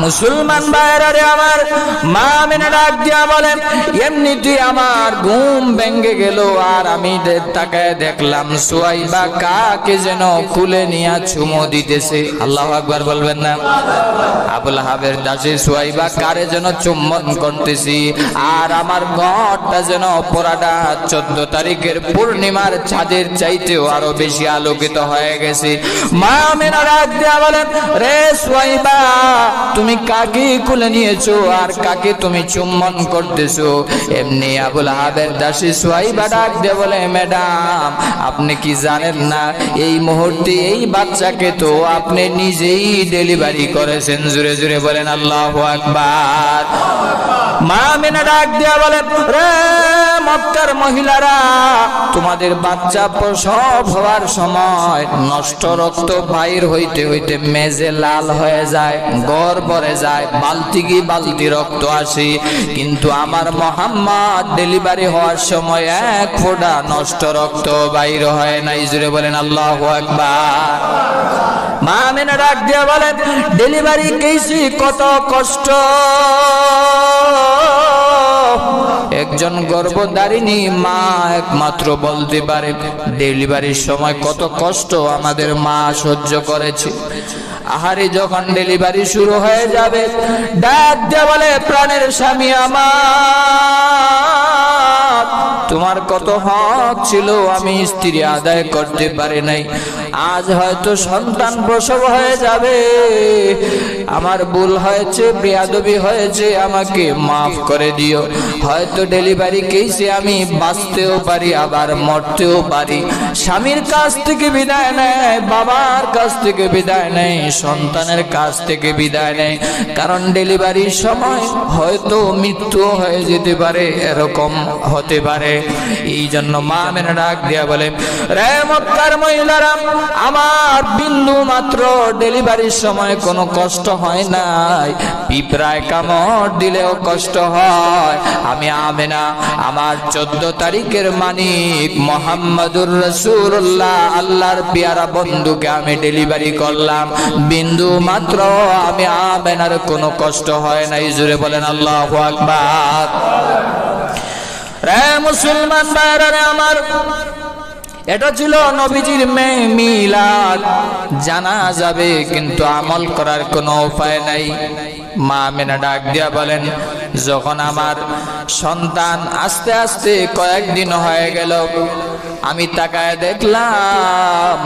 মুসলমান ভাইরা রে আমার, মা আমিনা ডাক দিয়া বলেন, এমনিতে আমার ঘুম ভেঙে গেল, আর আমি তাকায় দেখলাম সুয়াইবা কাকে যেন কুলে নিয়ে চুমো দিতেছে। আল্লাহু আকবার বলবেন না? আবুল হাবের দাসী সুয়াইবা কারে যেন চুম্বন করতেছি, আর আমার ঘরটা যেন পোড়াটা 14 তারিখের পূর্ণিমার চাঁদের চাইতেও আরো বেশি আলোকিত হয়ে গেছে। মা আমিনা ডাক দিয়া বলেন, রে সুয়াইবা, তুমি কাকে কুলে নিয়েছো আর কাকে তুমি চুম্বন করতেছো? এমনি আবুল হাবের দাসী সুয়াইবা ডাক দিয়ে বলে, ম্যাডাম আপনি কি জানেন না এই মুহূর্তে এই বাচ্চাকে তো আপনি নিজেই ডেলিভারি করেছেন। জোরে জোরে বলেন আল্লাহু আকবার। মা আমিনা ডাক দিয়া বলেন, রে মক্কার মহিলারা, তোমাদের বাচ্চা প্রসব হওয়ার সময় নষ্ট রক্ত বাইর হইতে হইতে মেজে লাল হয়ে যায়, গড় ভরে যায়, বালতি কি বালতি রক্ত আসে, কিন্তু আমার মুহাম্মদ ডেলিভারি হওয়ার সময় এক ফোঁটা নষ্ট রক্ত বাইর হয় নাই। জোরে বলেন আল্লাহু আকবার। মা আমিনা ডাক দিয়া বলেন, ডেলিভারি কেসি কত কষ্ট, একজন গর্ভধারিণী মা একমাত্র বলতে পারে ডেলিভারির সময় কত কষ্ট আমাদের মা সহ্য করেছে। আহারে যখন ডেলিভারি শুরু হয়ে যাবে, ডাক দিয়ে বলে, প্রাণের স্বামী আমার, তোমার কত হক ছিল আমি স্ত্রী আদায় করতে পারি নাই, আজ হয়তো সন্তান প্রসব হয়ে যাবে, আমার ভুল হয়েছে, বেয়াদবি হয়েছে, আমাকে মাফ করে দিও। হয়তো ডেলিভারি কেসে আমি বাঁচতেও পারি, আবার মরতেও পারি। স্বামীর কাছ থেকে বিদায় নেয়, বাবার কাছ থেকে বিদায় নেয়, সন্তানের কাছ থেকে বিদায় নেয়, কারণ ডেলিভারির সময় হয়তো মৃত্যু হয়ে যেতে পারে, এরকম হতে পারে। এই জন্য মা আমিনা ডাক দিয়া বলে, রে মক্কার মহিলারা, আমার বিন্দু মাত্র ডেলিভারির সময় কোনো কষ্ট হয় নাই, পিঁপড়ায় কামড় দিলেও কষ্ট হয়। আমি আমিনা আমার 14 তারিখের মানিক মুহাম্মাদুর রাসূলুল্লাহ আল্লাহর পেয়ারা বন্ধুকে আমি ডেলিভারি করলাম, বিন্দু মাত্র আমি আমিনার কোনো কষ্ট হয় নাই। জোরে বলেন আল্লাহু আকবার। রে মুসলমান ভাইরা রে আমার, এটা ছিল নবীজির মিলাদ, জানা যাবে কিন্তু আমল করার কোনো উপায় নাই। মা আমিনা ডাক দিয়া বলেন, যখন আমার সন্তান আস্তে আস্তে কয়েকদিন হয়ে গেল, আমি তাকায় দেখলাম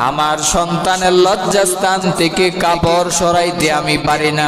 আমার সন্তানের লজ্জাস্থান থেকে কাপড় সরাইতে আমি পারি না,